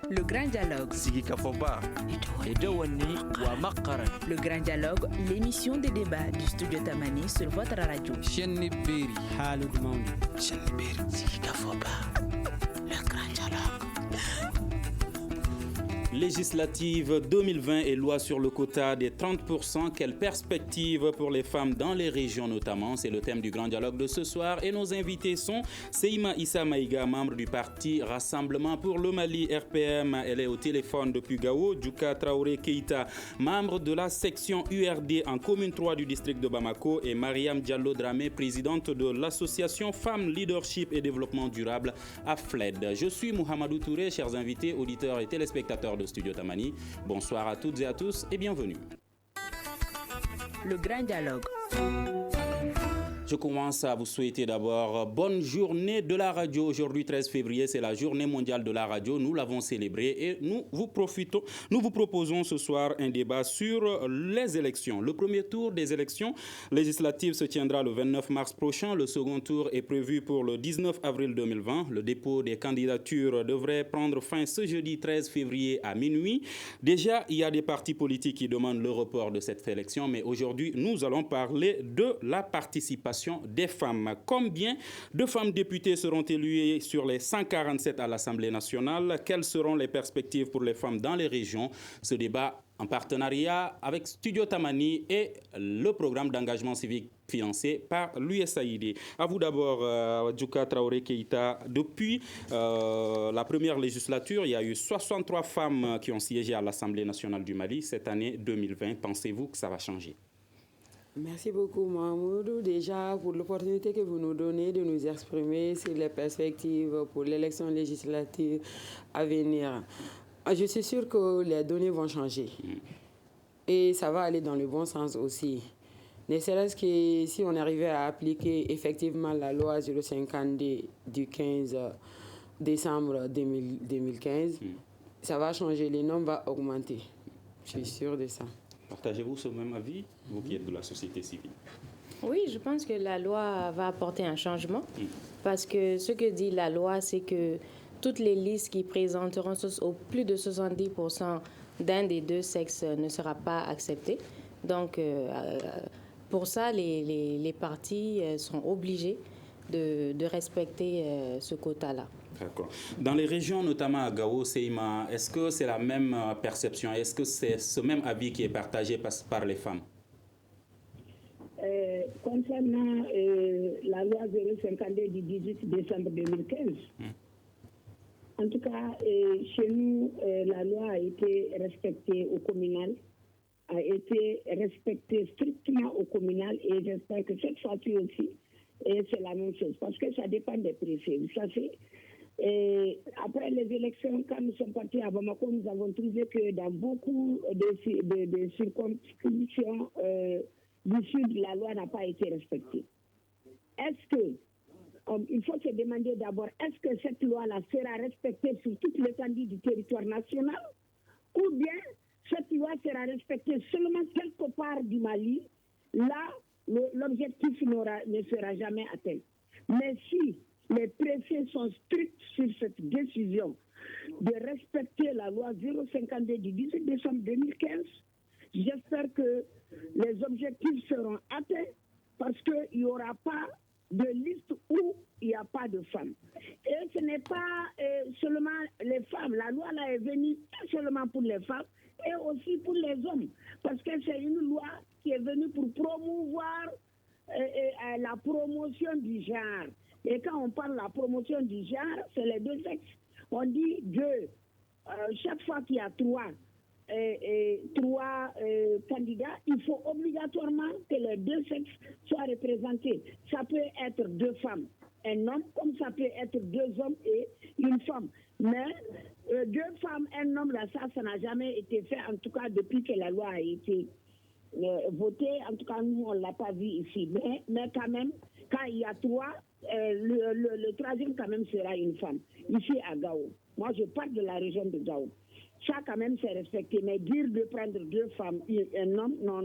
Le grand dialogue. Sigi Kafoba. Edouani Wamakaran. Le grand dialogue, l'émission de débat du studio Tamani sur votre radio. Chenni Beri. Halud Mauni. Chenni Beri. Sigi Kafoba. Le grand dialogue. Législative 2020 et loi sur le quota des 30%. Quelles perspectives pour les femmes dans les régions notamment? C'est le thème du grand dialogue de ce soir. Et nos invités sont Seima Issa Maïga, membre du parti Rassemblement pour le Mali RPM. Elle est au téléphone depuis Gao. Djouka Traoré Keïta, membre de la section URD en commune 3 du district de Bamako. Et Mariam Diallo Dramé, présidente de l'association Femmes Leadership et Développement Durable à FLED. Je suis Mohamedou Touré, chers invités, auditeurs et téléspectateurs de Studio Tamani. Bonsoir à toutes et à tous et bienvenue. Le grand dialogue. Je commence à vous souhaiter d'abord bonne journée de la radio. Aujourd'hui, 13 février, c'est la journée mondiale de la radio. Nous l'avons célébrée et nous vous proposons ce soir un débat sur les élections. Le premier tour des élections législatives se tiendra le 29 mars prochain. Le second tour est prévu pour le 19 avril 2020. Le dépôt des candidatures devrait prendre fin ce jeudi 13 février à minuit. Déjà, il y a des partis politiques qui demandent le report de cette élection, mais aujourd'hui, nous allons parler de la participation des femmes. Combien de femmes députées seront élues sur les 147 à l'Assemblée nationale? Quelles seront les perspectives pour les femmes dans les régions? Ce débat en partenariat avec Studio Tamani et le programme d'engagement civique financé par l'USAID. À vous d'abord, Djouka Traoré Keïta. Depuis la première législature, il y a eu 63 femmes qui ont siégé à l'Assemblée nationale du Mali. Cette année 2020, pensez-vous que ça va changer? Merci beaucoup, Mahmoud. Déjà, pour l'opportunité que vous nous donnez de nous exprimer sur les perspectives pour l'élection législative à venir. Je suis sûre que les données vont changer. Et ça va aller dans le bon sens aussi. Ne serait-ce que si on arrivait à appliquer effectivement la loi 052 du 15 décembre 2015, ça va changer, les nombres vont augmenter. Je suis sûre de ça. Partagez-vous ce même avis, vous qui êtes de la société civile? Oui, je pense que la loi va apporter un changement parce que ce que dit la loi, c'est que toutes les listes qui présenteront au plus de 70% d'un des deux sexes ne sera pas acceptée. Donc, pour ça, les partis sont obligés de respecter ce quota-là. D'accord. Dans les régions, notamment à Gao, Seima, est-ce que c'est la même perception? Est-ce que c'est ce même avis qui est partagé par les femmes? Concernant la loi 052 du 18 décembre 2015, en tout cas, chez nous, la loi a été respectée au communal, a été respectée strictement au communal et j'espère que cette fois-ci aussi, c'est la même chose parce que ça dépend des préfets. Vous savez, après les élections, quand nous sommes partis à Bamako, nous avons trouvé que dans beaucoup de circonscriptions du Sud, la loi n'a pas été respectée. Est-ce que, il faut se demander d'abord, est-ce que cette loi-là sera respectée sur toute l'étendue du territoire national ou bien cette loi sera respectée seulement quelque part du Mali, là, l'objectif ne sera jamais atteint. Mais si les préfets sont stricts sur cette décision de respecter la loi 052 du 18 décembre 2015, j'espère que les objectifs seront atteints parce qu'il n'y aura pas de liste où il n'y a pas de femmes. Et ce n'est pas seulement les femmes. La loi là est venue pas seulement pour les femmes et aussi pour les hommes. Parce que c'est une loi qui est venue pour promouvoir la promotion du genre. Et quand on parle de la promotion du genre, c'est les deux sexes. On dit deux. Chaque fois qu'il y a trois candidats, il faut obligatoirement que les deux sexes soient représentés. Ça peut être deux femmes, un homme, comme ça peut être deux hommes et une femme. Mais deux femmes, un homme, là, ça n'a jamais été fait, en tout cas depuis que la loi a été votée. En tout cas, nous, on ne l'a pas vu ici. Mais quand même, quand il y a trois, le troisième quand même sera une femme, ici à Gao. Moi, je parle de la région de Gao. Ça, quand même, c'est respecté. Mais dire de prendre deux femmes et un homme, non.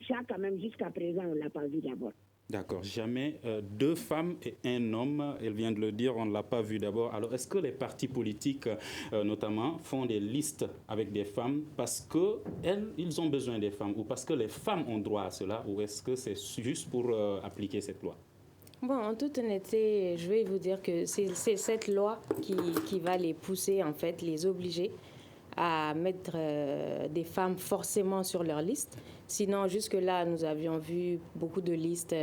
Ça, quand même, jusqu'à présent, on ne l'a pas vu d'abord. D'accord, jamais deux femmes et un homme, elle vient de le dire, on ne l'a pas vu d'abord. Alors, est-ce que les partis politiques, notamment, font des listes avec des femmes parce qu'ils ont besoin des femmes ou parce que les femmes ont droit à cela, ou est-ce que c'est juste pour appliquer cette loi? Bon, en toute honnêteté, je vais vous dire que c'est cette loi qui va les pousser, en fait, les obliger à mettre des femmes forcément sur leur liste. Sinon, jusque-là, nous avions vu beaucoup de listes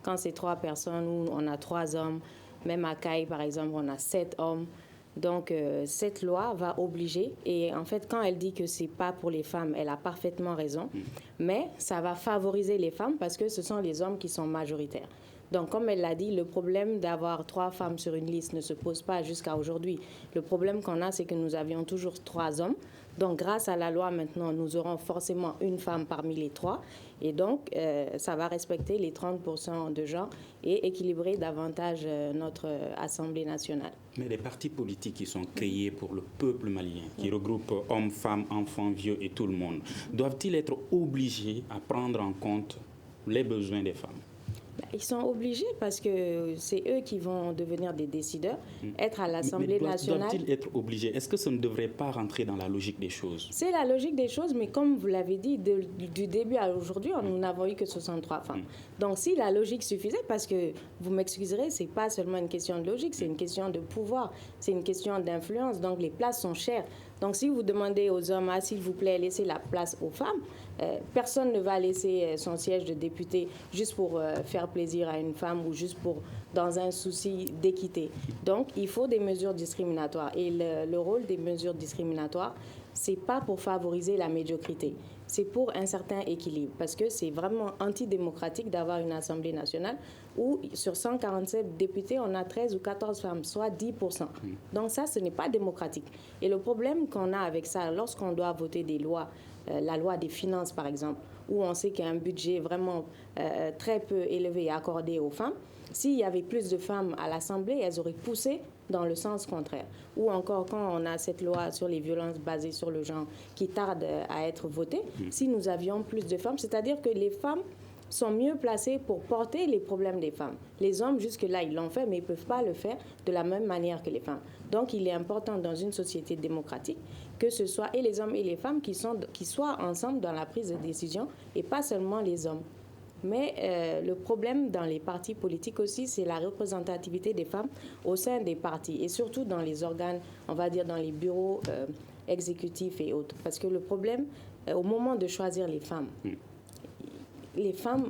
quand c'est 3 personnes, où on a 3 hommes. Même à Caille, par exemple, on a 7 hommes. Donc, cette loi va obliger. Et en fait, quand elle dit que c'est pas pour les femmes, elle a parfaitement raison. Mais ça va favoriser les femmes parce que ce sont les hommes qui sont majoritaires. Donc, comme elle l'a dit, le problème d'avoir 3 femmes sur une liste ne se pose pas jusqu'à aujourd'hui. Le problème qu'on a, c'est que nous avions toujours 3 hommes. Donc, grâce à la loi, maintenant, nous aurons forcément une femme parmi les 3. Et donc, ça va respecter les 30% de genre et équilibrer davantage notre Assemblée nationale. Mais les partis politiques qui sont créés pour le peuple malien, qui regroupent hommes, femmes, enfants, vieux et tout le monde, doivent-ils être obligés à prendre en compte les besoins des femmes? Ils sont obligés parce que c'est eux qui vont devenir des décideurs, être à l'Assemblée nationale. Doivent-ils être obligés? Est-ce que ça ne devrait pas rentrer dans la logique des choses? C'est la logique des choses, mais comme vous l'avez dit, du début à aujourd'hui, nous n'avons eu que 63 femmes. Donc si la logique suffisait, parce que vous m'excuserez, c'est pas seulement une question de logique, c'est une question de pouvoir, c'est une question d'influence. Donc les places sont chères. Donc si vous demandez aux hommes, s'il vous plaît, laissez la place aux femmes, personne ne va laisser son siège de député juste pour faire plaisir à une femme ou juste dans un souci d'équité. Donc il faut des mesures discriminatoires. Et le rôle des mesures discriminatoires, c'est pas pour favoriser la médiocrité. C'est pour un certain équilibre. Parce que c'est vraiment antidémocratique d'avoir une Assemblée nationale où sur 147 députés, on a 13 ou 14 femmes, soit 10%. Donc ça, ce n'est pas démocratique. Et le problème qu'on a avec ça, lorsqu'on doit voter des lois, la loi des finances par exemple, où on sait qu'il y a un budget vraiment très peu élevé et accordé aux femmes, s'il y avait plus de femmes à l'Assemblée, elles auraient poussé dans le sens contraire. Ou encore, quand on a cette loi sur les violences basées sur le genre qui tarde à être votée, si nous avions plus de femmes, c'est-à-dire que les femmes sont mieux placées pour porter les problèmes des femmes. Les hommes, jusque-là, ils l'ont fait, mais ils ne peuvent pas le faire de la même manière que les femmes. Donc, il est important dans une société démocratique que ce soit et les hommes et les femmes qui soient ensemble dans la prise de décision et pas seulement les hommes. Mais le problème dans les partis politiques aussi, c'est la représentativité des femmes au sein des partis et surtout dans les organes, on va dire dans les bureaux exécutifs et autres. Parce que le problème, au moment de choisir les femmes,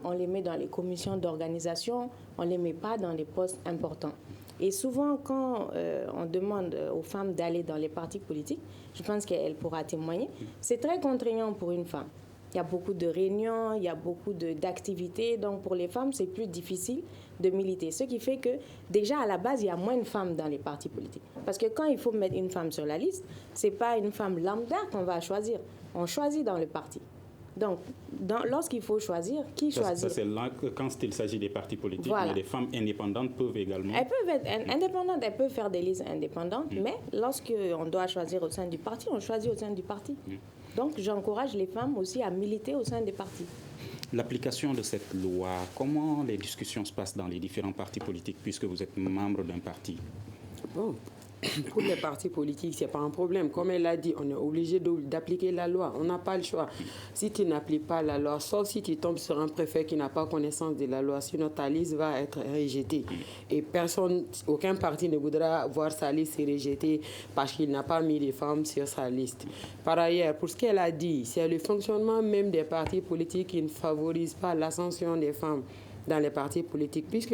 on les met dans les commissions d'organisation, on ne les met pas dans les postes importants. Et souvent, quand on demande aux femmes d'aller dans les partis politiques, je pense qu'elle pourra témoigner, c'est très contraignant pour une femme. Il y a beaucoup de réunions, il y a beaucoup d'activités. Donc, pour les femmes, c'est plus difficile de militer. Ce qui fait que, déjà, à la base, il y a moins de femmes dans les partis politiques. Parce que quand il faut mettre une femme sur la liste, ce n'est pas une femme lambda qu'on va choisir. On choisit dans le parti. Donc, lorsqu'il faut choisir, qui choisit? Ça, c'est là quand il s'agit des partis politiques. Voilà. Mais les femmes indépendantes peuvent également... Elles peuvent être indépendantes, elles peuvent faire des listes indépendantes. Mais lorsqu'on doit choisir au sein du parti, on choisit au sein du parti. Donc, j'encourage les femmes aussi à militer au sein des partis. L'application de cette loi, comment les discussions se passent dans les différents partis politiques, puisque vous êtes membre d'un parti? Bon, pour les partis politiques, ce n'est pas un problème. Comme elle l'a dit, on est obligé d'appliquer la loi. On n'a pas le choix. Si tu n'appliques pas la loi, sauf si tu tombes sur un préfet qui n'a pas connaissance de la loi, sinon ta liste va être rejetée. Et aucun parti ne voudra voir sa liste rejetée parce qu'il n'a pas mis les femmes sur sa liste. Par ailleurs, pour ce qu'elle a dit, c'est le fonctionnement même des partis politiques qui ne favorise pas l'ascension des femmes dans les partis politiques, puisque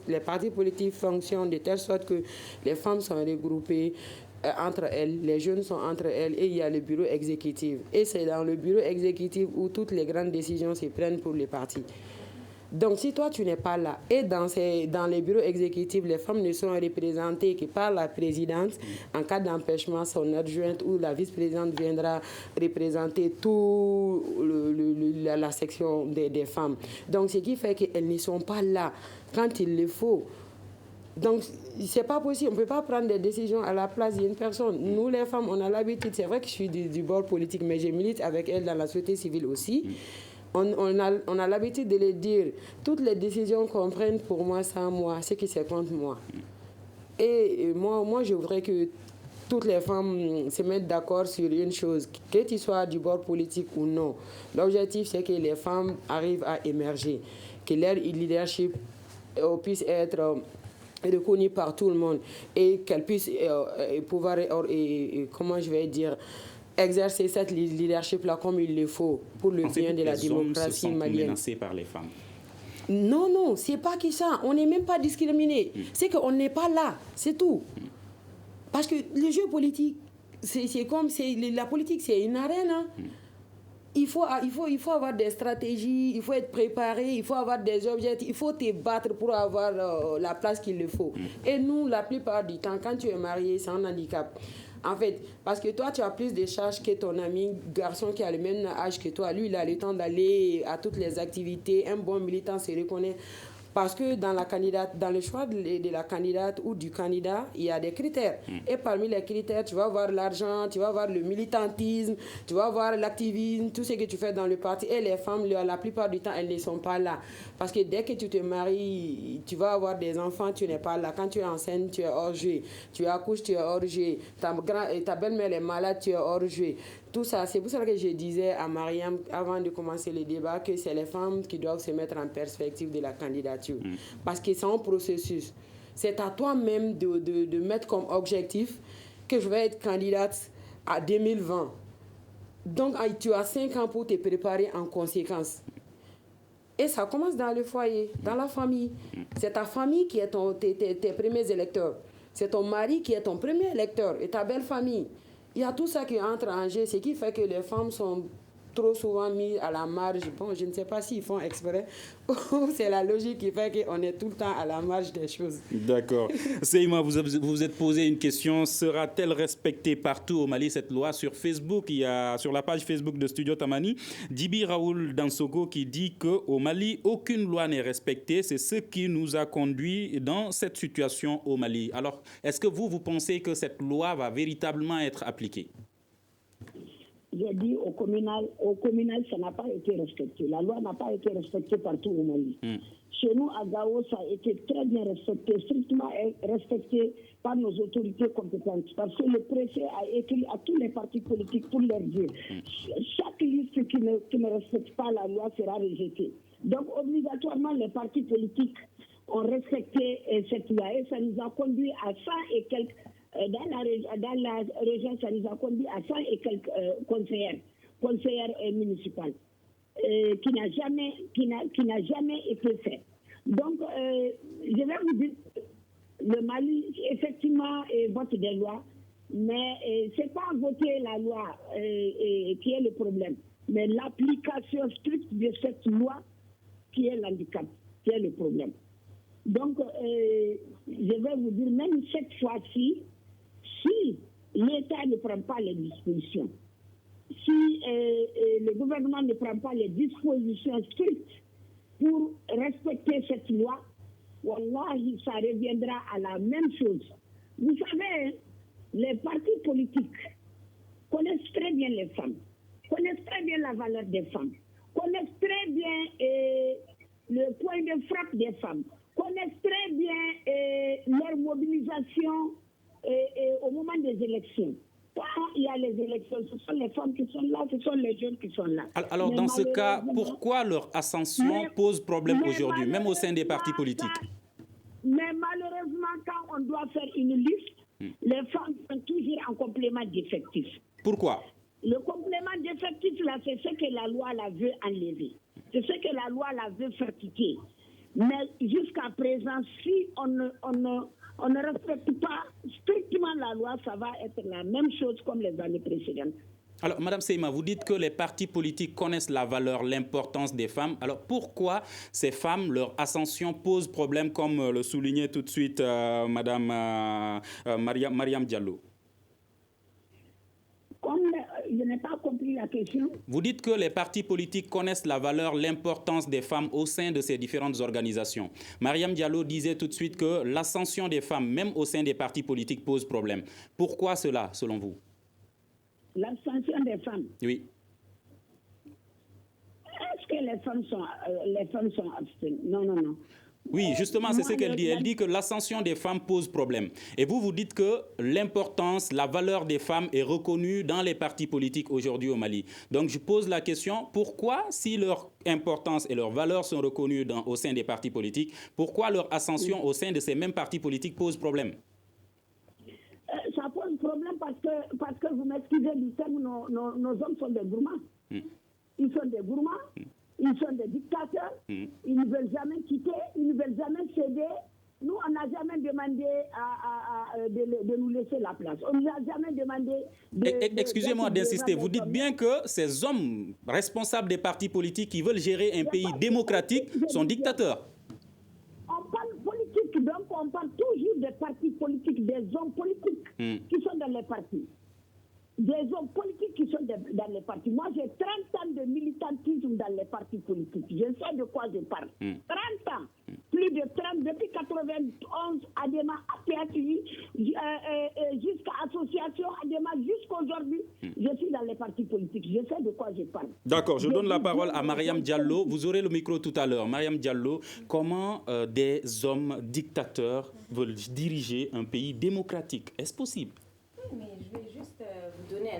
les partis politiques fonctionnent de telle sorte que les femmes sont regroupées entre elles, les jeunes sont entre elles et il y a le bureau exécutif. Et c'est dans le bureau exécutif où toutes les grandes décisions se prennent pour les partis. Donc, si toi, tu n'es pas là, et dans les bureaux exécutifs, les femmes ne sont représentées que par la présidente, en cas d'empêchement, son adjointe ou la vice-présidente viendra représenter toute la section des femmes. Donc, ce qui fait qu'elles ne sont pas là quand il le faut. Donc, c'est pas possible. On ne peut pas prendre des décisions à la place d'une personne. Nous, les femmes, on a l'habitude. C'est vrai que je suis du bord politique, mais je milite avec elle dans la société civile aussi. On a l'habitude de le dire. Toutes les décisions qu'on prenne pour moi, sans moi, c'est qui c'est contre moi. Et moi, je voudrais que toutes les femmes se mettent d'accord sur une chose, que tu sois du bord politique ou non. L'objectif, c'est que les femmes arrivent à émerger, que leur leadership puisse être reconnu par tout le monde et qu'elles puissent pouvoir, comment je vais dire, exercer cette leadership-là comme il le faut pour le bien de la démocratie malienne. Les hommes se sentent menacés par les femmes. Non, c'est pas que ça. On n'est même pas discriminé. C'est qu'on n'est pas là, c'est tout. Parce que le jeu politique, c'est comme la politique, c'est une arène. Hein. Il faut avoir des stratégies, il faut être préparé, il faut avoir des objectifs, il faut te battre pour avoir la place qu'il le faut. Et nous, la plupart du temps, quand tu es marié, c'est un handicap. En fait, parce que toi, tu as plus de charges que ton ami garçon qui a le même âge que toi. Lui, il a le temps d'aller à toutes les activités. Un bon militant se reconnaît. Parce que dans le choix de la candidate ou du candidat, il y a des critères. Et parmi les critères, tu vas voir l'argent, tu vas voir le militantisme, tu vas voir l'activisme, tout ce que tu fais dans le parti. Et les femmes, la plupart du temps, elles ne sont pas là. Parce que dès que tu te maries, tu vas avoir des enfants, tu n'es pas là. Quand tu es enceinte, tu es hors jeu. Tu accouches, tu es hors jeu. Ta belle-mère est malade, tu es hors jeu. Tout ça, c'est pour ça que je disais à Mariam, avant de commencer le débat, que c'est les femmes qui doivent se mettre en perspective de la candidature. Parce que c'est un processus. C'est à toi-même de mettre comme objectif que je vais être candidate à 2020. Donc, tu as 5 ans pour te préparer en conséquence. Et ça commence dans le foyer, dans la famille. C'est ta famille qui est tes premiers électeurs. C'est ton mari qui est ton premier électeur et ta belle famille. Il y a tout ça qui entre en jeu, ce qui fait que les femmes sont trop souvent mises à la marge. Bon, je ne sais pas s'ils font exprès ou c'est la logique qui fait qu'on est tout le temps à la marge des choses. D'accord. Seyma, vous vous êtes posé une question. Sera-t-elle respectée partout au Mali, cette loi? Sur Facebook, il y a sur la page Facebook de Studio Tamani, Djibi Raoul Dansoko qui dit qu'au Mali, aucune loi n'est respectée. C'est ce qui nous a conduit dans cette situation au Mali. Alors, est-ce que vous pensez que cette loi va véritablement être appliquée? J'ai dit au communal, ça n'a pas été respecté. La loi n'a pas été respectée partout au Mali. Chez nous, à Gao, ça a été très bien respecté, strictement respecté par nos autorités compétentes. Parce que le préfet a écrit à tous les partis politiques pour leur dire chaque liste qui ne respecte pas la loi sera rejetée. Donc, obligatoirement, les partis politiques ont respecté cette loi et ça nous a conduit à 100 et quelques. Dans la région, ça nous a conduit à 100 et quelques conseillères municipales qui n'a jamais été fait. Donc, je vais vous dire, le Mali, effectivement, vote des lois, mais ce n'est pas voter la loi qui est le problème, mais l'application stricte de cette loi qui est l'handicap, qui est le problème. Donc, je vais vous dire, même cette fois-ci, si l'État ne prend pas les dispositions, si le gouvernement ne prend pas les dispositions strictes pour respecter cette loi, wallahi, ça reviendra à la même chose. Vous savez, les partis politiques connaissent très bien les femmes, connaissent très bien la valeur des femmes, connaissent très bien le point de frappe des femmes, connaissent très bien leur mobilisation au moment des élections. Quand il y a les élections, ce sont les femmes qui sont là, ce sont les jeunes qui sont là. Alors, dans ce cas, pourquoi leur ascension pose problème aujourd'hui, même au sein des partis politiques? Mais malheureusement, quand on doit faire une liste, les femmes sont toujours en complément d'effectifs. Pourquoi? Le complément d'effectifs, là, c'est ce que la loi la veut enlever. C'est ce que la loi la veut faire quitter. Mais jusqu'à présent, si on ne respecte pas strictement la loi, ça va être la même chose comme les années précédentes. Alors, Madame Seyma, vous dites que les partis politiques connaissent la valeur, l'importance des femmes. Alors, pourquoi ces femmes, leur ascension pose problème, comme le soulignait tout de suite Madame Mariam Diallo? Je n'ai pas compris la question. Vous dites que les partis politiques connaissent la valeur, l'importance des femmes au sein de ces différentes organisations. Mariam Diallo disait tout de suite que l'ascension des femmes, même au sein des partis politiques, pose problème. Pourquoi cela, selon vous? L'ascension des femmes? Oui. est-ce que les femmes sont abstenues? Non, non, non. Oui, justement, c'est ce qu'elle dit. Elle dit que l'ascension des femmes pose problème. Et vous dites que l'importance, la valeur des femmes est reconnue dans les partis politiques aujourd'hui au Mali. Donc, je pose la question, pourquoi, si leur importance et leurs valeurs sont reconnues au sein des partis politiques, pourquoi leur ascension au sein de ces mêmes partis politiques pose problème? Ça pose problème parce que vous m'excusez du terme, nos hommes sont des gourmands. Ils sont des gourmands. Ils sont des dictateurs, ils ne veulent jamais quitter, ils ne veulent jamais céder. Nous, on n'a jamais demandé de nous laisser la place. On ne nous a jamais demandé Excusez-moi d'insister, vous dites bien que ces hommes responsables des partis politiques qui veulent gérer un pays démocratique sont dictateurs. On parle politique, donc on parle toujours des partis politiques, des hommes politiques qui sont dans les partis. Des hommes politiques qui sont dans les partis. Moi, j'ai 30 ans de militantisme dans les partis politiques. Je sais de quoi je parle. 30 ans. Plus de 30, depuis 91, ADEMA, APHI, jusqu'à Association ADEMA, jusqu'aujourd'hui, je suis dans les partis politiques. Je sais de quoi je parle. D'accord, je donne la parole à Mariam Diallo. Vous aurez le micro tout à l'heure. Mariam Diallo, comment des hommes dictateurs veulent diriger un pays démocratique? Est-ce possible? Mais je vais juste vous donner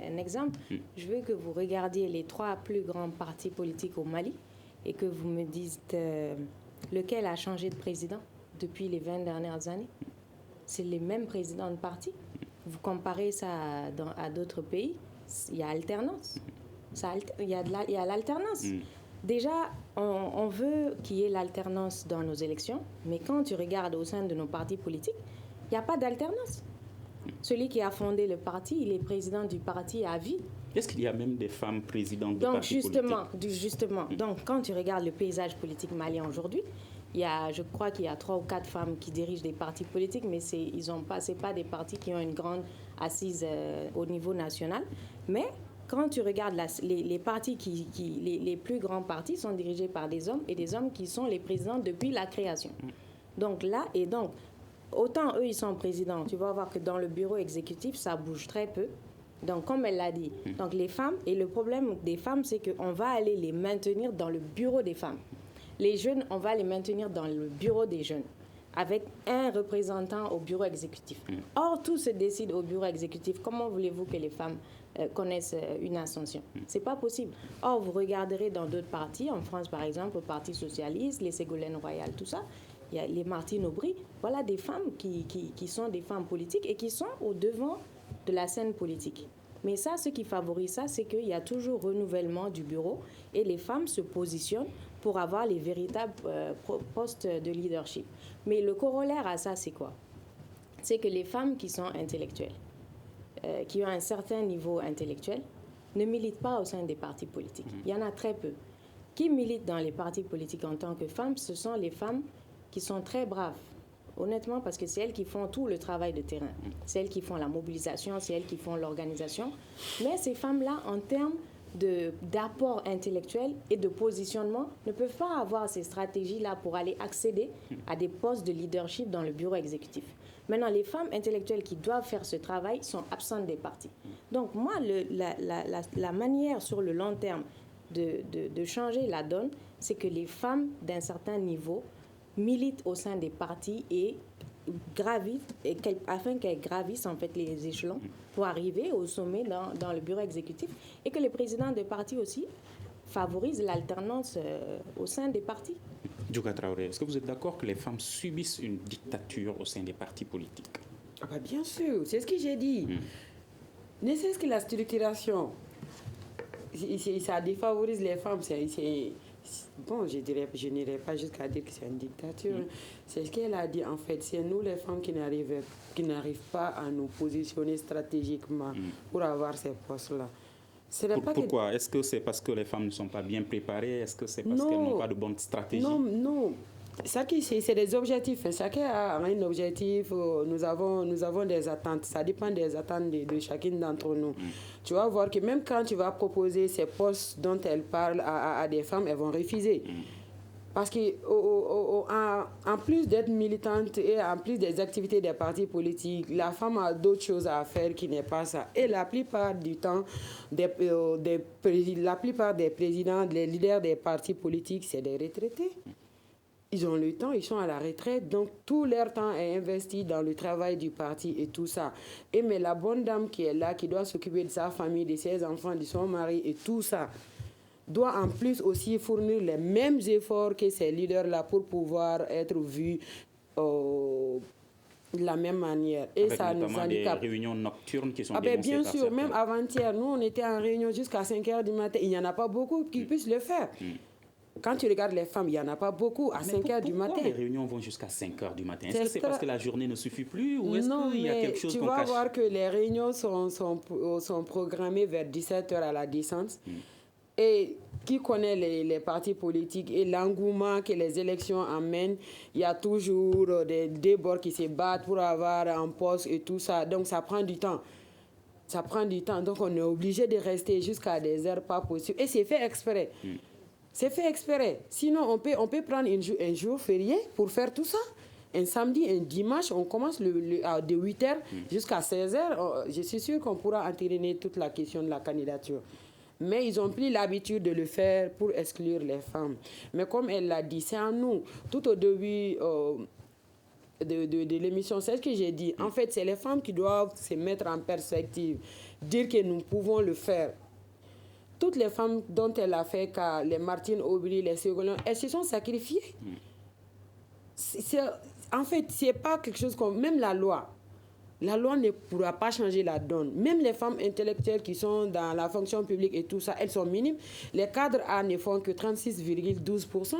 un exemple. Je veux que vous regardiez les 3 plus grands partis politiques au Mali et que vous me dites lequel a changé de président depuis les 20 dernières années. C'est les mêmes présidents de parti. Vous comparez ça à d'autres pays, il y a alternance. Il y a l'alternance. Déjà, on veut qu'il y ait l'alternance dans nos élections, mais quand tu regardes au sein de nos partis politiques, il n'y a pas d'alternance. Celui qui a fondé le parti, il est président du parti à vie. Est-ce qu'il y a même des femmes présidentes de partis politiques? Justement. Donc, quand tu regardes le paysage politique malien aujourd'hui, je crois qu'il y a 3 ou 4 femmes qui dirigent des partis politiques, mais ce n'est pas des partis qui ont une grande assise au niveau national. Mais quand tu regardes les partis, les plus grands partis sont dirigés par des hommes et des hommes qui sont les présidents depuis la création. Donc autant eux, ils sont présidents, tu vas voir que dans le bureau exécutif, ça bouge très peu. Donc, comme elle l'a dit, donc les femmes, et le problème des femmes, c'est qu'on va aller les maintenir dans le bureau des femmes. Les jeunes, on va les maintenir dans le bureau des jeunes, avec un représentant au bureau exécutif. Or, tout se décide au bureau exécutif. Comment voulez-vous que les femmes connaissent une ascension? C'est pas possible. Or, vous regarderez dans d'autres partis, en France par exemple, le Parti socialiste, les Ségolènes Royal, tout ça, il y a les Martine Aubry, voilà des femmes qui sont des femmes politiques et qui sont au devant de la scène politique. Mais ça, ce qui favorise ça, c'est qu'il y a toujours renouvellement du bureau et les femmes se positionnent pour avoir les véritables postes de leadership. Mais le corollaire à ça, c'est quoi? C'est que les femmes qui sont intellectuelles, qui ont un certain niveau intellectuel, ne militent pas au sein des partis politiques. Il y en a très peu. Qui militent dans les partis politiques en tant que femmes, ce sont les femmes qui sont très braves, honnêtement, parce que c'est elles qui font tout le travail de terrain. C'est elles qui font la mobilisation, c'est elles qui font l'organisation. Mais ces femmes-là, en termes d'apport intellectuel et de positionnement, ne peuvent pas avoir ces stratégies-là pour aller accéder à des postes de leadership dans le bureau exécutif. Maintenant, les femmes intellectuelles qui doivent faire ce travail sont absentes des partis. Donc, moi, la manière sur le long terme de changer la donne, c'est que les femmes d'un certain niveau militent au sein des partis et gravitent, afin qu'elles gravissent en fait les échelons pour arriver au sommet dans le bureau exécutif, et que les présidents des partis aussi favorisent l'alternance au sein des partis. Djouga Traoré, est-ce que vous êtes d'accord que les femmes subissent une dictature au sein des partis politiques? Bien sûr, c'est ce que j'ai dit. Ne serait-ce que la structuration, ça défavorise les femmes. Bon, je n'irai pas jusqu'à dire que c'est une dictature. C'est ce qu'elle a dit en fait. C'est nous les femmes qui n'arrivent pas à nous positionner stratégiquement pour avoir ces postes-là. Pourquoi? Est-ce que c'est parce que les femmes ne sont pas bien préparées? Est-ce que c'est parce qu'elles n'ont pas de bonne stratégie? Non. C'est des objectifs. Chacun a un objectif. Nous avons des attentes. Ça dépend des attentes de chacune d'entre nous. Tu vas voir que même quand tu vas proposer ces postes dont elles parlent à des femmes, elles vont refuser. Parce qu'en plus d'être militante et en plus des activités des partis politiques, la femme a d'autres choses à faire qui n'est pas ça. Et la plupart du temps, la plupart des présidents, les leaders des partis politiques, c'est des retraités. Ils ont le temps, ils sont à la retraite, donc tout leur temps est investi dans le travail du parti et tout ça. Mais la bonne dame qui est là, qui doit s'occuper de sa famille, de ses enfants, de son mari et tout ça, doit en plus aussi fournir les mêmes efforts que ces leaders-là pour pouvoir être vus de la même manière. Et avec ça nous handicape. Des réunions nocturnes qui sont bien sûr, même avant-hier, nous on était en réunion jusqu'à 5h du matin. Il n'y en a pas beaucoup qui puissent le faire. Quand tu regardes les femmes, il n'y en a pas beaucoup à 5h du matin. Pourquoi les réunions vont jusqu'à 5h du matin? Est-ce que c'est parce que la journée ne suffit plus ou est-ce qu'il y a quelque chose qu'on cache? Tu vas voir que les réunions sont programmées vers 17h à la descente. Et qui connaît les partis politiques et l'engouement que les élections amènent, il y a toujours des bords qui se battent pour avoir un poste et tout ça. Donc ça prend du temps. Ça prend du temps. Donc on est obligé de rester jusqu'à des heures pas possibles. Et c'est fait exprès. C'est fait exprès. Sinon, on peut prendre un jour férié pour faire tout ça. Un samedi, un dimanche, on commence de 8h jusqu'à 16h. Je suis sûr qu'on pourra entériner toute la question de la candidature. Mais ils ont pris l'habitude de le faire pour exclure les femmes. Mais comme elle l'a dit, c'est à nous. Tout au début de l'émission, c'est ce que j'ai dit. En fait, c'est les femmes qui doivent se mettre en perspective, dire que nous pouvons le faire. Toutes les femmes dont elle a fait cas, les Martine Aubry, les Ségolène, elles se sont sacrifiées. En fait, ce n'est pas quelque chose comme... Même la loi ne pourra pas changer la donne. Même les femmes intellectuelles qui sont dans la fonction publique et tout ça, elles sont minimes. Les cadres A ne font que 36,12%.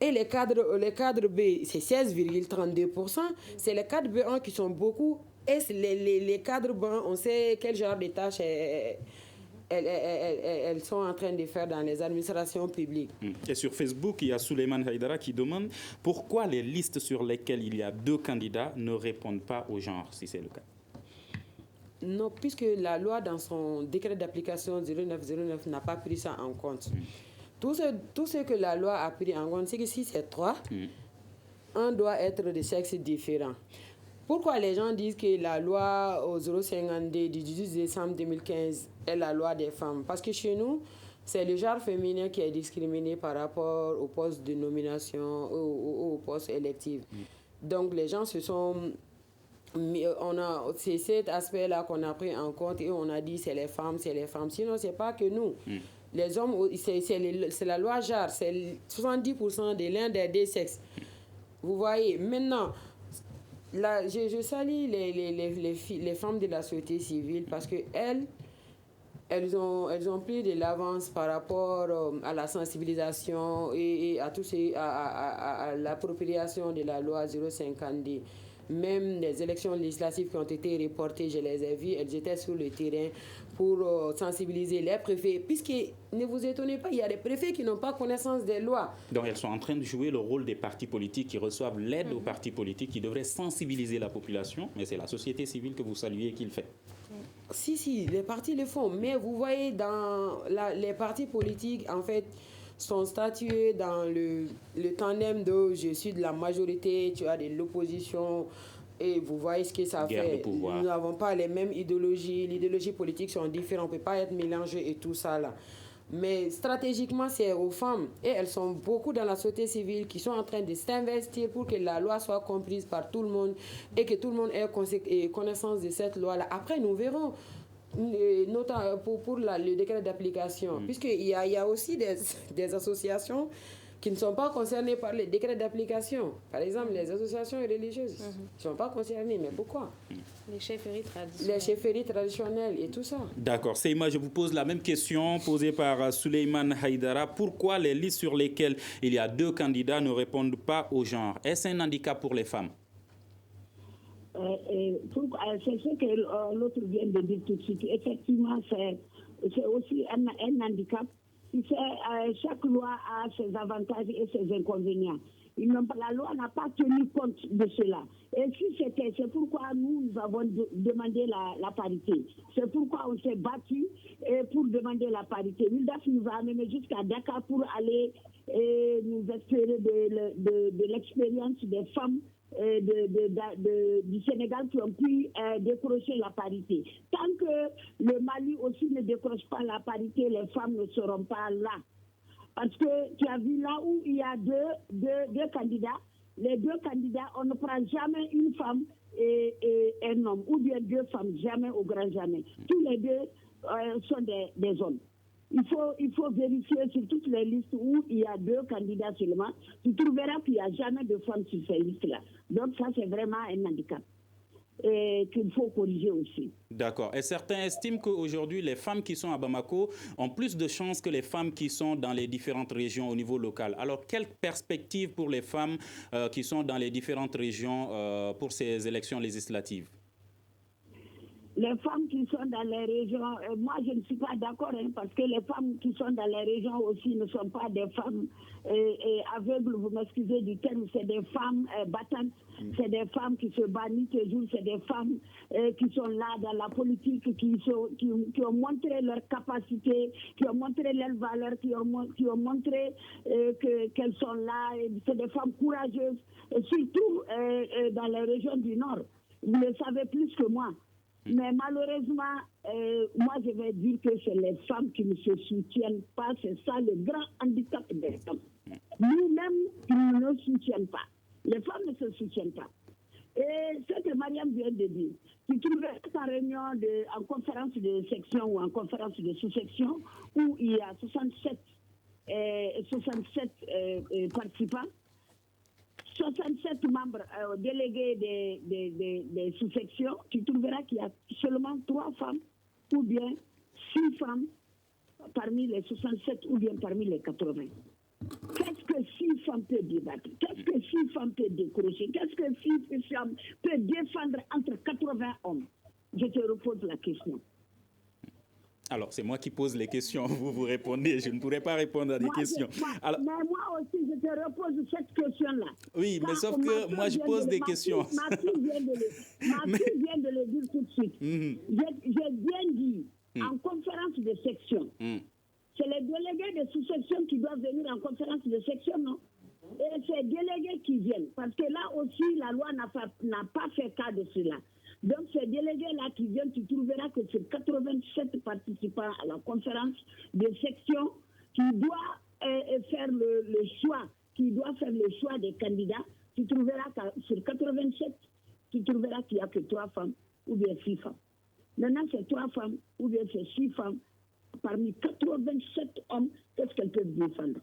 Et les cadres B, c'est 16,32%. C'est les cadres B1 qui sont beaucoup. Et les cadres B1, on sait quel genre de tâches elles sont en train de faire dans les administrations publiques. Et sur Facebook, il y a Souleymane Haïdara qui demande pourquoi les listes sur lesquelles il y a 2 candidats ne répondent pas au genre, si c'est le cas. Non, puisque la loi, dans son décret d'application 0909, n'a pas pris ça en compte. Tout ce que la loi a pris en compte, c'est que si c'est 3, un doit être de sexe différent. Pourquoi les gens disent que la loi au 052 du 18 décembre 2015 est la loi des femmes? Parce que chez nous, c'est le genre féminin qui est discriminé par rapport au poste de nomination ou au poste électif. Donc les gens se sont... C'est cet aspect-là qu'on a pris en compte et on a dit c'est les femmes. Sinon, ce n'est pas que nous. Les hommes, c'est la loi JAR, c'est 70% de l'un des deux sexes. Vous voyez, maintenant... Là, je salue les femmes de la société civile parce qu'elles ont pris de l'avance par rapport à la sensibilisation et à l'appropriation de la loi 052. Même les élections législatives qui ont été reportées, je les ai vues, elles étaient sur le terrain pour sensibiliser les préfets. Puisque, ne vous étonnez pas, il y a des préfets qui n'ont pas connaissance des lois. Donc elles sont en train de jouer le rôle des partis politiques qui reçoivent l'aide aux partis politiques qui devraient sensibiliser la population, mais c'est la société civile que vous saluez qui le fait. Si, les partis le font, mais vous voyez, les partis politiques, en fait, sont statués dans le tandem de je suis de la majorité, tu as de l'opposition, et vous voyez ce que ça fait. Nous n'avons pas les mêmes idéologies, les idéologies politiques sont différentes, on ne peut pas être mélangées et tout ça là. Mais stratégiquement, c'est aux femmes, et elles sont beaucoup dans la société civile qui sont en train de s'investir pour que la loi soit comprise par tout le monde et que tout le monde ait connaissance de cette loi-là. Après, nous verrons. Notamment pour le décret d'application, puisqu'il y a aussi des associations qui ne sont pas concernées par le décret d'application. Par exemple, les associations religieuses ne sont pas concernées. Mais pourquoi? Les chefferies traditionnelles. Les chefferies traditionnelles et tout ça. D'accord. Seyma, je vous pose la même question posée par Souleymane Haïdara. Pourquoi les listes sur lesquelles il y a 2 candidats ne répondent pas au genre? Est-ce un handicap pour les femmes? C'est ce que l'autre vient de dire tout de suite. Effectivement, c'est aussi un handicap. Chaque loi a ses avantages et ses inconvénients. La loi n'a pas tenu compte de cela. Et si c'est pourquoi nous avons demandé la parité. C'est pourquoi on s'est battu pour demander la parité. Wildaf nous a amené jusqu'à Dakar pour aller nous espérer de l'expérience des femmes du Sénégal qui ont pu décrocher la parité. Tant que le Mali aussi ne décroche pas la parité, les femmes ne seront pas là. Parce que tu as vu là où il y a deux candidats, les deux candidats, on ne prend jamais une femme et un homme, ou bien deux femmes, jamais au grand jamais. Tous les deux sont des hommes. Il faut vérifier sur toutes les listes où il y a deux candidats seulement. Tu trouveras qu'il n'y a jamais de femmes sur ces listes-là. Donc ça, c'est vraiment un handicap et qu'il faut corriger aussi. D'accord. Et certains estiment qu'aujourd'hui, les femmes qui sont à Bamako ont plus de chances que les femmes qui sont dans les différentes régions au niveau local. Alors, quelle perspective pour les femmes qui sont dans les différentes régions pour ces élections législatives? Les femmes qui sont dans les régions, moi je ne suis pas d'accord, parce que les femmes qui sont dans les régions aussi ne sont pas des femmes aveugles, vous m'excusez du terme, c'est des femmes battantes, c'est des femmes qui se battent toujours, c'est des femmes qui sont là dans la politique, qui ont montré leur capacité, qui ont montré leurs valeurs, qui ont montré qu'elles sont là, c'est des femmes courageuses, et surtout dans les régions du Nord. Vous le savez plus que moi. Mais malheureusement, moi je vais dire que c'est les femmes qui ne se soutiennent pas. C'est ça le grand handicap des femmes. Nous-mêmes, ils ne nous soutiennent pas. Les femmes ne se soutiennent pas. Et ce que Mariam vient de dire, tu trouveras en réunion, en conférence de section ou en conférence de sous-section, où il y a 67 participants, 67 membres délégués des sous-sections, tu trouveras qu'il y a seulement 3 femmes ou bien 6 femmes parmi les 67 ou bien parmi les 80. Qu'est-ce que 6 femmes peuvent débattre? Qu'est-ce que 6 femmes peuvent décrocher? Qu'est-ce que 6 femmes peuvent défendre entre 80 hommes? Je te repose la question. Alors, c'est moi qui pose les questions, vous répondez. Je ne pourrais pas répondre à des questions. Mais moi aussi, je te repose cette question-là. Oui, mais sauf que moi, je pose des questions. Ma fille vient de le dire tout de suite. J'ai bien dit, en conférence de section, c'est les délégués de sous-section qui doivent venir en conférence de section, non? Et c'est les délégués qui viennent. Parce que là aussi, la loi n'a pas fait cas de cela. Donc, ces délégués-là qui viennent, tu trouveras que c'est 87 participants à la conférence de section qui doit faire le choix, des candidats. Tu trouveras que sur 87, tu trouveras qu'il n'y a que 3 femmes ou bien 6 femmes. Maintenant, c'est 3 femmes ou bien c'est 6 femmes. Parmi 87 hommes, qu'est-ce qu'elles peuvent défendre?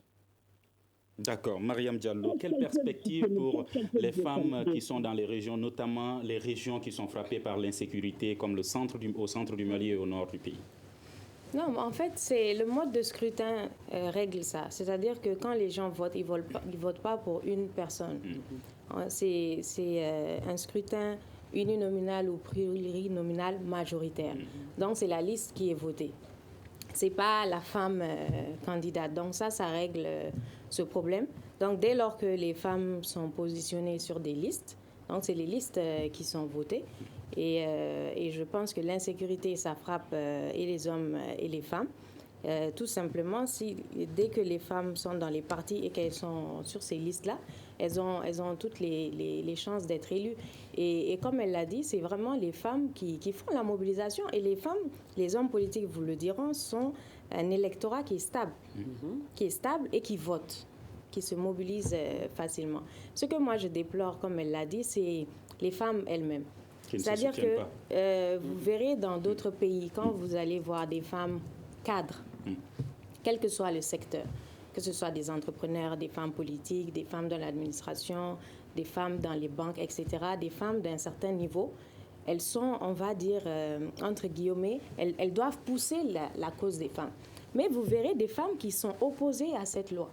D'accord. Mariam Diallo, quelle perspective pour les femmes qui sont dans les régions, notamment les régions qui sont frappées par l'insécurité, comme au centre du Mali et au nord du pays? Non, en fait, c'est le mode de scrutin règle ça. C'est-à-dire que quand les gens votent, ils votent pas pour une personne. C'est un scrutin uninominal ou plurinominal majoritaire. Donc, c'est la liste qui est votée. C'est pas la femme candidate. Donc ça règle ce problème. Donc dès lors que les femmes sont positionnées sur des listes, donc c'est les listes qui sont votées. Et je pense que l'insécurité, ça frappe et les hommes et les femmes. Tout simplement, dès que les femmes sont dans les partis et qu'elles sont sur ces listes-là, elles ont toutes les chances d'être élues. Et comme elle l'a dit, c'est vraiment les femmes qui font la mobilisation. Et les femmes, les hommes politiques vous le diront, sont un électorat qui est stable et qui vote, qui se mobilise facilement. Ce que moi je déplore, comme elle l'a dit, c'est les femmes elles-mêmes. C'est-à-dire que vous verrez dans d'autres pays, quand vous allez voir des femmes cadres, quel que soit le secteur, que ce soit des entrepreneurs, des femmes politiques, des femmes de l'administration, des femmes dans les banques, etc., des femmes d'un certain niveau, elles sont, on va dire, entre guillemets, elles doivent pousser la cause des femmes. Mais vous verrez des femmes qui sont opposées à cette loi.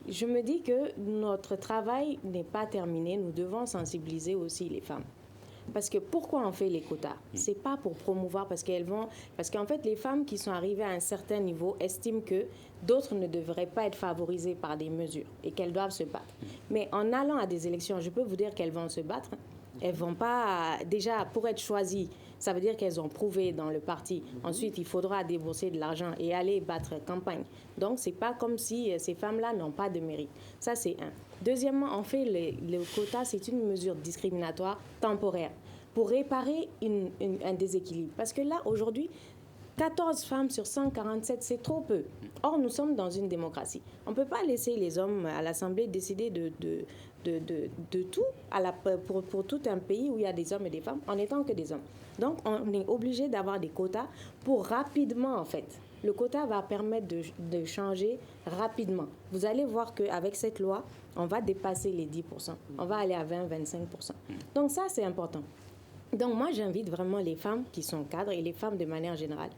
Je me dis que notre travail n'est pas terminé, nous devons sensibiliser aussi les femmes. Parce que pourquoi on fait les quotas? C'est pas pour promouvoir, parce qu'en fait, les femmes qui sont arrivées à un certain niveau estiment que d'autres ne devraient pas être favorisées par des mesures et qu'elles doivent se battre. Mais en allant à des élections, je peux vous dire qu'elles vont se battre. Elles vont pas, déjà, pour être choisies, ça veut dire qu'elles ont prouvé dans le parti. Ensuite, il faudra débourser de l'argent et aller battre campagne. Donc, c'est pas comme si ces femmes-là n'ont pas de mérite. Ça, c'est un. Deuxièmement, en fait, le quota, c'est une mesure discriminatoire temporaire pour réparer un déséquilibre. Parce que là, aujourd'hui, 14 femmes sur 147, c'est trop peu. Or, nous sommes dans une démocratie. On ne peut pas laisser les hommes à l'Assemblée décider de tout pour tout un pays où il y a des hommes et des femmes en étant que des hommes. Donc, on est obligé d'avoir des quotas pour rapidement, en fait. Le quota va permettre de changer rapidement. Vous allez voir qu'avec cette loi, on va dépasser les 10%. On va aller à 20-25%. Donc, ça, c'est important. Donc, moi, j'invite vraiment les femmes qui sont cadres et les femmes de manière générale,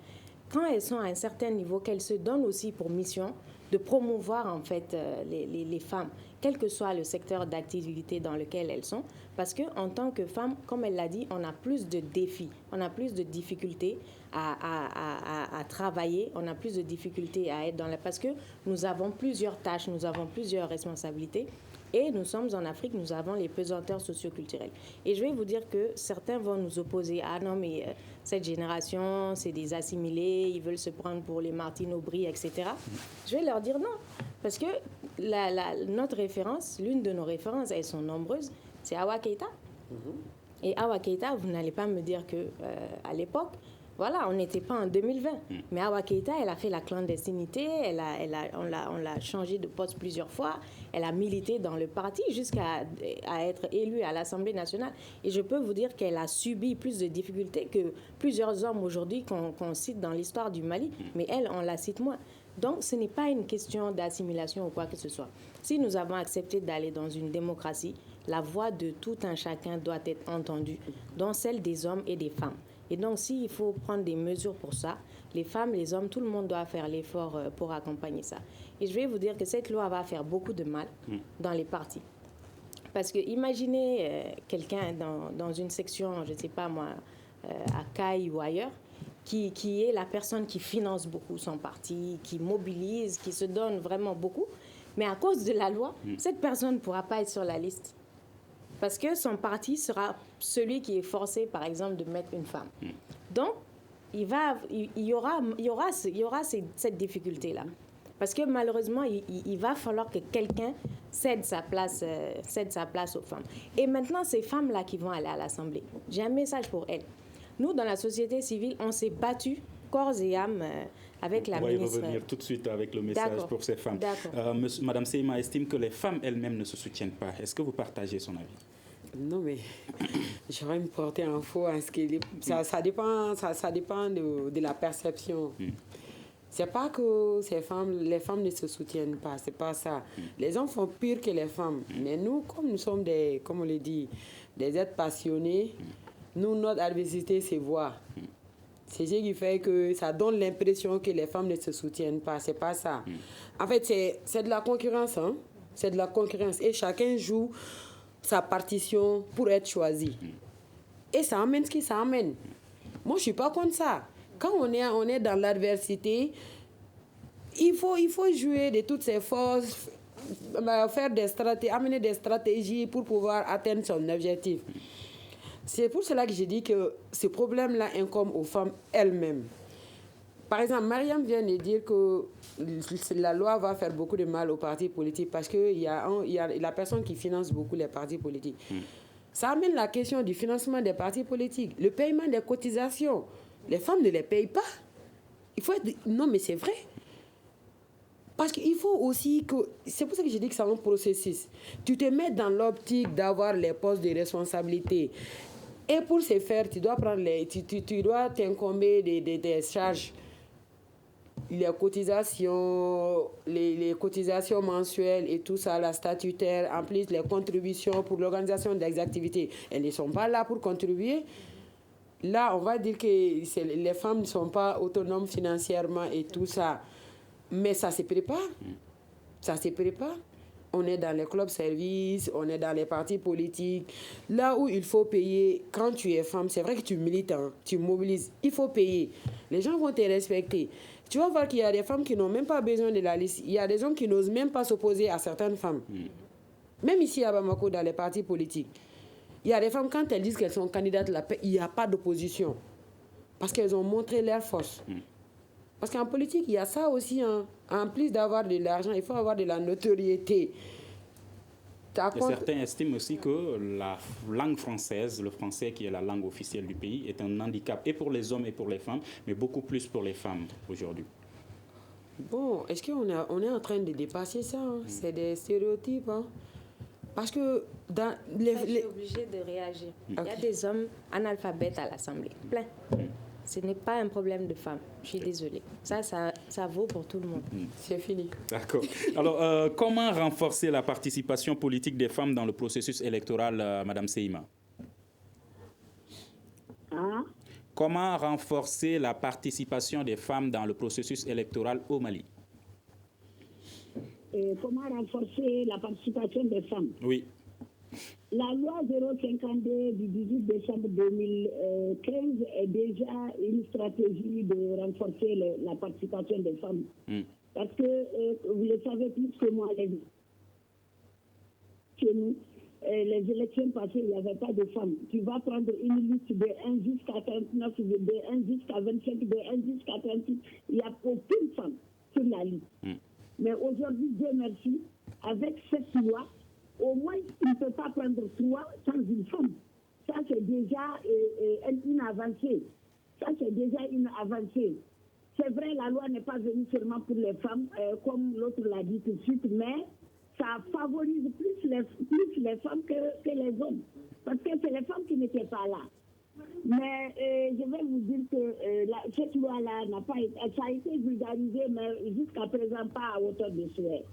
quand elles sont à un certain niveau, qu'elles se donnent aussi pour mission de promouvoir, en fait, les femmes, quel que soit le secteur d'activité dans lequel elles sont. Parce qu'en tant que femme, comme elle l'a dit, on a plus de défis, on a plus de difficultés à travailler, on a plus de difficultés à être parce que nous avons plusieurs tâches, nous avons plusieurs responsabilités. Et nous sommes en Afrique, nous avons les pesanteurs socioculturelles. Et je vais vous dire que certains vont nous opposer. Ah non, mais cette génération, c'est des assimilés, ils veulent se prendre pour les Martine Aubry, etc. Je vais leur dire non. Parce que notre référence, l'une de nos références, elles sont nombreuses, c'est Awa Keïta. Et Awa Keïta, vous n'allez pas me dire qu'à l'époque, voilà, on n'était pas en 2020. Mais Awa Keïta, elle a fait la clandestinité, on l'a changé de poste plusieurs fois, elle a milité dans le parti jusqu'à être élue à l'Assemblée nationale. Et je peux vous dire qu'elle a subi plus de difficultés que plusieurs hommes aujourd'hui qu'on cite dans l'histoire du Mali. Mais elle, on la cite moins. Donc, ce n'est pas une question d'assimilation ou quoi que ce soit. Si nous avons accepté d'aller dans une démocratie, la voix de tout un chacun doit être entendue, dont celle des hommes et des femmes. Et donc, s'il faut prendre des mesures pour ça, les femmes, les hommes, tout le monde doit faire l'effort pour accompagner ça. Et je vais vous dire que cette loi va faire beaucoup de mal dans les partis. Parce que imaginez quelqu'un dans une section, je ne sais pas moi, à Caille ou ailleurs, qui est la personne qui finance beaucoup son parti, qui mobilise, qui se donne vraiment beaucoup. Mais à cause de la loi, cette personne ne pourra pas être sur la liste. Parce que son parti sera celui qui est forcé, par exemple, de mettre une femme. Donc, il y aura cette difficulté-là. Parce que malheureusement, il va falloir que quelqu'un cède sa place aux femmes. Et maintenant, ces femmes-là qui vont aller à l'Assemblée, j'ai un message pour elles. Nous, dans la société civile, on s'est battus corps et âme avec la ministre. On va y revenir tout de suite avec le message pour ces femmes. Madame Seyma estime que les femmes elles-mêmes ne se soutiennent pas. Est-ce que vous partagez son avis? Non, mais je vais me porter en faux. Ça dépend de la perception. C'est pas que les femmes ne se soutiennent pas, c'est pas ça. Les hommes font pire que les femmes. Mais nous, comme nous sommes comme on le dit, des êtres passionnés, nous, notre adversité, c'est voir. C'est ce qui fait que ça donne l'impression que les femmes ne se soutiennent pas. C'est pas ça. En fait, c'est de la concurrence. Hein? C'est de la concurrence. Et chacun joue sa partition pour être choisi. Et ça amène ce qui ça amène. Moi, je suis pas contre ça. Quand on est dans l'adversité, il faut jouer de toutes ses forces, amener des stratégies pour pouvoir atteindre son objectif. C'est pour cela que j'ai dit que ce problème-là incombe aux femmes elles-mêmes. Par exemple, Mariam vient de dire que la loi va faire beaucoup de mal aux partis politiques parce qu'il y a la personne qui finance beaucoup les partis politiques. Ça amène la question du financement des partis politiques, le paiement des cotisations. Les femmes ne les payent pas. Non, mais c'est vrai. Parce qu'il faut aussi que... C'est pour ça que je dis que c'est un processus. Tu te mets dans l'optique d'avoir les postes de responsabilité. Et pour ce faire, tu dois tu dois t'incomber des charges. Les cotisations mensuelles et tout ça, la statutaire, en plus les contributions pour l'organisation des activités. Elles ne sont pas là pour contribuer. Là, on va dire que les femmes ne sont pas autonomes financièrement et tout ça. Mais ça se prépare. Ça se prépare. on est dans les clubs services, on est dans les partis politiques. Là où il faut payer, quand tu es femme, c'est vrai que tu milites, hein, tu mobilises, il faut payer. Les gens vont te respecter. Tu vas voir qu'il y a des femmes qui n'ont même pas besoin de la liste. Il y a des hommes qui n'osent même pas s'opposer à certaines femmes. Même ici à Bamako, dans les partis politiques. Il y a des femmes, quand elles disent qu'elles sont candidates, il n'y a pas d'opposition. Parce qu'elles ont montré leur force. Parce qu'en politique, il y a ça aussi. Hein. En plus d'avoir de l'argent, il faut avoir de la notoriété. Certains estiment aussi que la langue française, le français qui est la langue officielle du pays, est un handicap et pour les hommes et pour les femmes, mais beaucoup plus pour les femmes aujourd'hui. Bon, est-ce qu'on est en train de dépasser ça, hein? C'est des stéréotypes. Hein? Parce que dans je suis obligée de réagir. Il y a des hommes analphabètes à l'Assemblée, plein. Ce n'est pas un problème de femmes. Je suis désolée. Ça vaut pour tout le monde. C'est fini. D'accord. Alors, comment renforcer la participation politique des femmes dans le processus électoral, Madame Seima? Comment renforcer la participation des femmes dans le processus électoral au Mali? Comment renforcer la participation des femmes? Oui. La loi 052 du 18 décembre 2015 est déjà une stratégie de renforcer la participation des femmes. Parce que, vous le savez plus que moi, chez nous, les élections passées, il n'y avait pas de femmes. Tu vas prendre une liste de 1 jusqu'à 39, de 1 jusqu'à 25, de 1 jusqu'à 36. Il n'y a aucune femme sur la liste. Mais aujourd'hui, Dieu merci, avec cette loi, au moins, il ne peut pas prendre 3 sans une femme. Ça, c'est déjà une avancée. Ça, c'est déjà une avancée. C'est vrai, la loi n'est pas venue seulement pour les femmes, comme l'autre l'a dit tout de suite, mais ça favorise plus les femmes que les hommes. Parce que c'est les femmes qui n'étaient pas là. Mais je vais vous dire que cette loi-là n'a pas été, ça a été vulgarisé, mais jusqu'à présent pas à hauteur de souhait.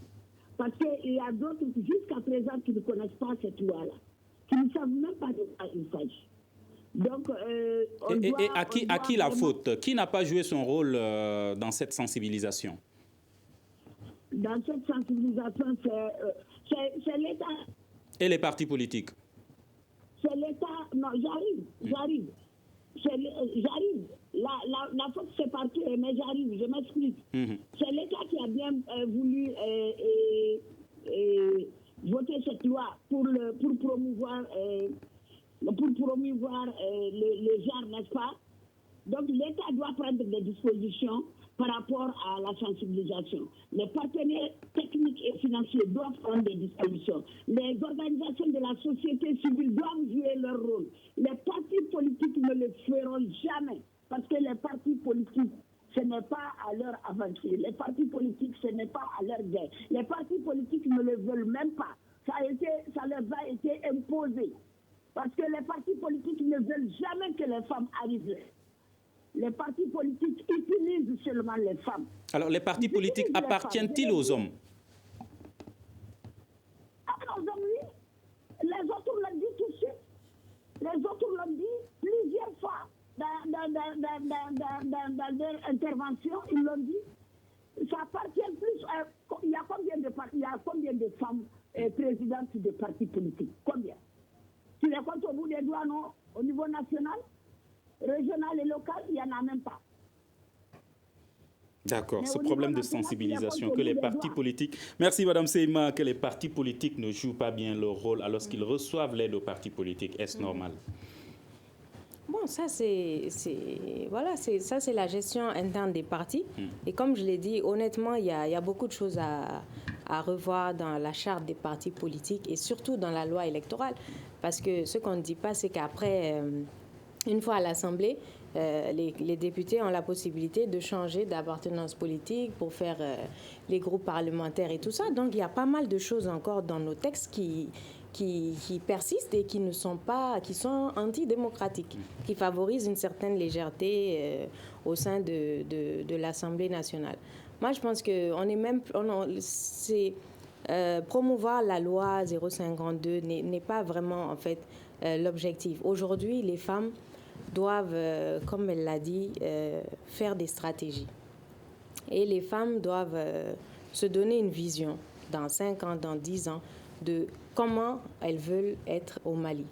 Parce qu'il y a d'autres jusqu'à présent qui ne connaissent pas cette loi-là, qui ne savent même pas de quoi il s'agit. Donc, à qui la faute? Qui n'a pas joué son rôle dans cette sensibilisation? Dans cette sensibilisation, c'est l'État. Et les partis politiques? C'est l'État. Non, j'arrive. J'arrive. La faute, c'est partout, mais j'arrive, je m'explique. C'est l'État qui a bien voulu voter cette loi pour promouvoir le genre, n'est-ce pas? Donc l'État doit prendre des dispositions par rapport à la sensibilisation. Les partenaires techniques et financiers doivent prendre des dispositions. Les organisations de la société civile doivent jouer leur rôle. Les partis politiques ne le feront jamais. Parce que les partis politiques, ce n'est pas à leur avancée. Les partis politiques, ce n'est pas à leur gain. Les partis politiques ne le veulent même pas. Ça leur a été imposé. Parce que les partis politiques ne veulent jamais que les femmes arrivent. Les partis politiques utilisent seulement les femmes. Alors, les partis politiques appartiennent-ils aux hommes? Aux hommes, oui. Les autres l'ont dit tout de suite. Les autres l'ont dit plusieurs fois dans leur intervention. Ils l'ont dit. Ça appartient plus à... Il y a combien de femmes présidentes de partis politiques? Combien? Tu les comptes au bout des doigts, non? Au niveau national, régional et local, il n'y en a même pas. D'accord, ce problème de sensibilisation que les partis politiques... Merci Madame Seima, que les partis politiques ne jouent pas bien leur rôle alors qu'ils reçoivent l'aide aux partis politiques. Est-ce normal? Bon, ça c'est la gestion interne des partis. Et comme je l'ai dit, honnêtement, il y a beaucoup de choses à revoir dans la charte des partis politiques et surtout dans la loi électorale. Parce que ce qu'on ne dit pas, c'est qu'après, une fois à l'Assemblée, les députés ont la possibilité de changer d'appartenance politique pour faire les groupes parlementaires et tout ça. Donc, il y a pas mal de choses encore dans nos textes qui persistent et qui sont antidémocratiques, qui favorisent une certaine légèreté au sein de l'Assemblée nationale. Moi, je pense que promouvoir la loi 052 n'est pas vraiment, en fait, l'objectif. Aujourd'hui, les femmes doivent, comme elle l'a dit, faire des stratégies. Et les femmes doivent se donner une vision dans 5 ans, dans 10 ans, de comment elles veulent être au Mali.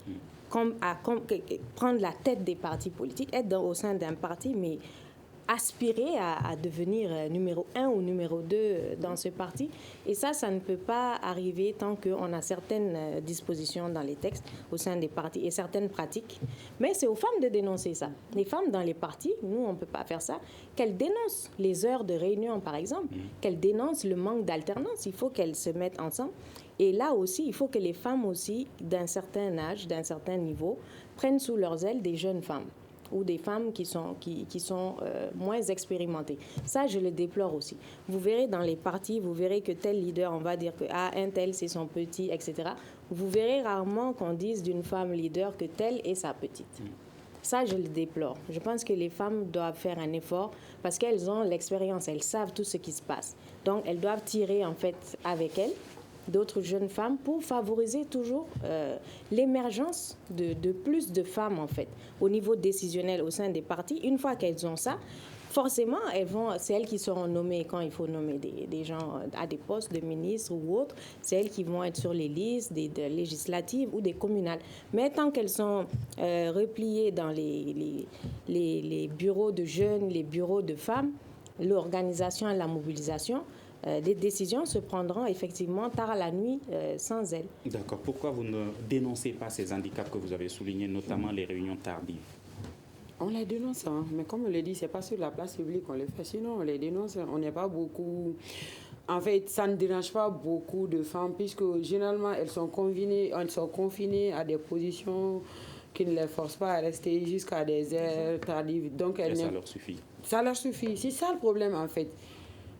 Prendre la tête des partis politiques, être au sein d'un parti, mais aspirer à devenir numéro 1 ou numéro 2 dans ce parti. Et ça ne peut pas arriver tant qu'on a certaines dispositions dans les textes au sein des partis et certaines pratiques. Mais c'est aux femmes de dénoncer ça. Les femmes dans les partis, nous, on ne peut pas faire ça. Qu'elles dénoncent les heures de réunion, par exemple, qu'elles dénoncent le manque d'alternance. Il faut qu'elles se mettent ensemble. Et là aussi, il faut que les femmes aussi, d'un certain âge, d'un certain niveau, prennent sous leurs ailes des jeunes femmes ou des femmes qui sont moins expérimentées. Ça, je le déplore aussi. Vous verrez dans les partis, vous verrez que tel leader, on va dire que un tel, c'est son petit, etc. Vous verrez rarement qu'on dise d'une femme leader que telle est sa petite. Ça, je le déplore. Je pense que les femmes doivent faire un effort parce qu'elles ont l'expérience, elles savent tout ce qui se passe. Donc, elles doivent tirer, en fait, avec elles d'autres jeunes femmes pour favoriser toujours l'émergence de plus de femmes, en fait, au niveau décisionnel au sein des partis. Une fois qu'elles ont ça, forcément, c'est elles qui seront nommées quand il faut nommer des gens à des postes de ministres ou autres. C'est elles qui vont être sur les listes des législatives ou des communales. Mais tant qu'elles sont repliées dans les bureaux de jeunes, les bureaux de femmes, l'organisation et la mobilisation, des décisions se prendront effectivement tard à la nuit sans elles. D'accord. Pourquoi vous ne dénoncez pas ces handicaps que vous avez soulignés, notamment les réunions tardives? On les dénonce, hein. Mais comme on le dit, ce n'est pas sur la place publique qu'on le fait. Sinon, on les dénonce. On n'est pas beaucoup... En fait, ça ne dérange pas beaucoup de femmes puisque généralement, elles sont confinées à des positions qui ne les forcent pas à rester jusqu'à des heures tardives. Donc, et ça leur suffit. Ça leur suffit. C'est ça le problème, en fait.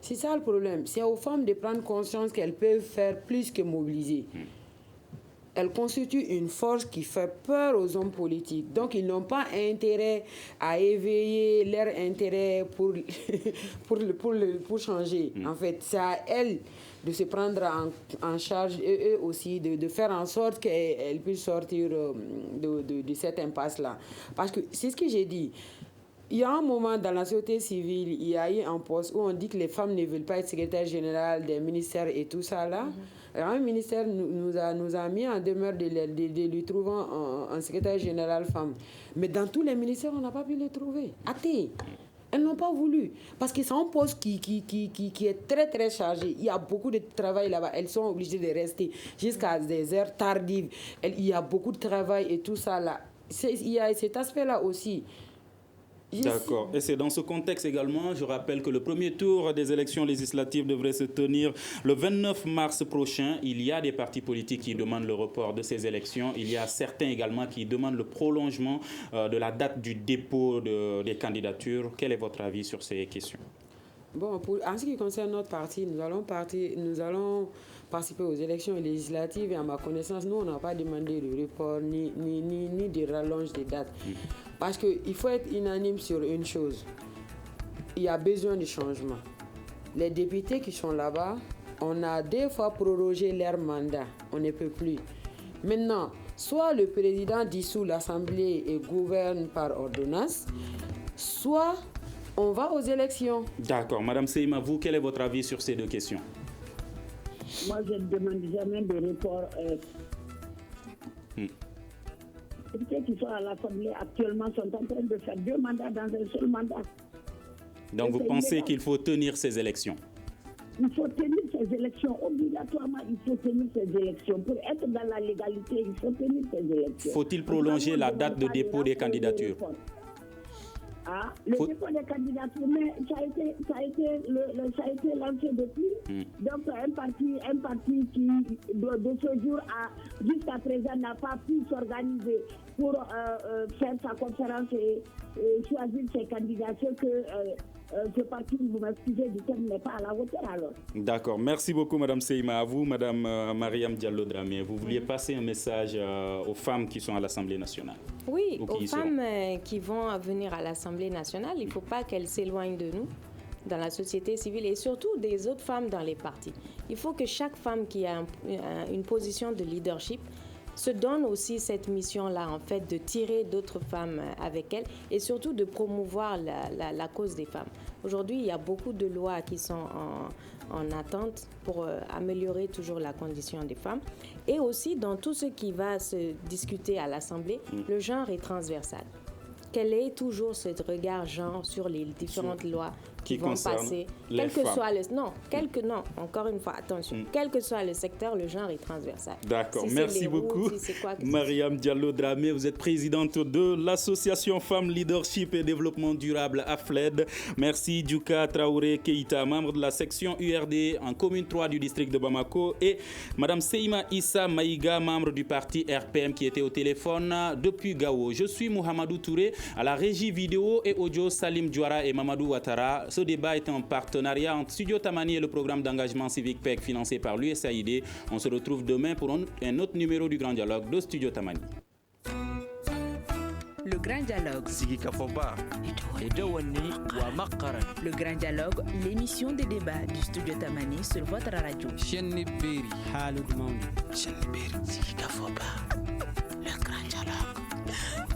C'est ça le problème. C'est aux femmes de prendre conscience qu'elles peuvent faire plus que mobiliser. Elles constituent une force qui fait peur aux hommes politiques. Donc, ils n'ont pas intérêt à éveiller leur intérêt pour changer. En fait, c'est à elles de se prendre en charge et eux aussi de faire en sorte qu'elles puissent sortir de cette impasse-là. Parce que c'est ce que j'ai dit. Il y a un moment dans la société civile, il y a eu un poste où on dit que les femmes ne veulent pas être secrétaire générale des ministères et tout ça là. Alors, un ministère nous a mis en demeure de lui trouver un secrétaire général femme. Mais dans tous les ministères, on n'a pas pu le trouver. Athée. Elles n'ont pas voulu. Parce que c'est un poste qui est très, très chargé. Il y a beaucoup de travail là-bas. Elles sont obligées de rester jusqu'à des heures tardives. Il y a beaucoup de travail et tout ça là. Il y a cet aspect-là aussi. D'accord. Et c'est dans ce contexte également, je rappelle que le premier tour des élections législatives devrait se tenir le 29 mars prochain. Il y a des partis politiques qui demandent le report de ces élections. Il y a certains également qui demandent le prolongement de la date du dépôt des candidatures. Quel est votre avis sur ces questions? Bon, en ce qui concerne notre parti, nous allons participer aux élections législatives et à ma connaissance, nous, on n'a pas demandé de report ni de rallonge des dates. Parce qu'il faut être unanime sur une chose. Il y a besoin de changement. Les députés qui sont là-bas, on a des fois prorogé leur mandat. On ne peut plus. Maintenant, soit le président dissout l'Assemblée et gouverne par ordonnance, soit on va aux élections. D'accord. Madame Seyma, vous, quel est votre avis sur ces deux questions? Moi, je ne demande jamais de report. Les députés qui sont à l'Assemblée actuellement sont en train de faire 2 mandats dans un seul mandat. Donc, vous pensez qu'il faut tenir ces élections? Il faut tenir ces élections. Obligatoirement, il faut tenir ces élections. Pour être dans la légalité, il faut tenir ces élections. Faut-il prolonger la date de dépôt des candidatures? Le dépôt des candidatures, mais ça a été lancé depuis. Donc, un parti qui, de ce jour jusqu'à présent, n'a pas pu s'organiser pour faire sa conférence et choisir ses candidatures que ce parti, vous m'excusez du terme, n'est pas à la hauteur alors. D'accord. Merci beaucoup, Madame Seyma. À vous, Madame Mariam Diallo Dramé. Vous vouliez passer un message aux femmes qui sont à l'Assemblée nationale? Oui, aux femmes qui vont venir à l'Assemblée nationale, il ne faut pas qu'elles s'éloignent de nous, dans la société civile et surtout des autres femmes dans les partis. Il faut que chaque femme qui a une position de leadership se donne aussi cette mission-là, en fait, de tirer d'autres femmes avec elle et surtout de promouvoir la cause des femmes. Aujourd'hui, il y a beaucoup de lois qui sont en attente pour améliorer toujours la condition des femmes. Et aussi, dans tout ce qui va se discuter à l'Assemblée, le genre est transversal. Quel est toujours ce regard genre sur les différentes lois qui vont passer, quel que soit le encore une fois, attention, quel que soit le secteur, le genre est transversal. D'accord, merci beaucoup. Mariam Diallo Dramé, vous êtes présidente de l'association Femmes Leadership et Développement Durable AFLED. Merci Djouka Traoré Keïta, membre de la section URD en commune 3 du district de Bamako, et Madame Seima Issa Maïga, membre du parti RPM, qui était au téléphone depuis Gao. Je suis Mohamedou Touré, à la régie vidéo et audio Salim Diouara et Mamadou Ouattara. Ce débat est en partenariat entre Studio Tamani et le programme d'engagement civique PEC financé par l'USAID. On se retrouve demain pour un autre numéro du Grand Dialogue de Studio Tamani. Le Grand Dialogue. Le Grand Dialogue, l'émission des débats du Studio Tamani sur votre radio. Le Grand Dialogue.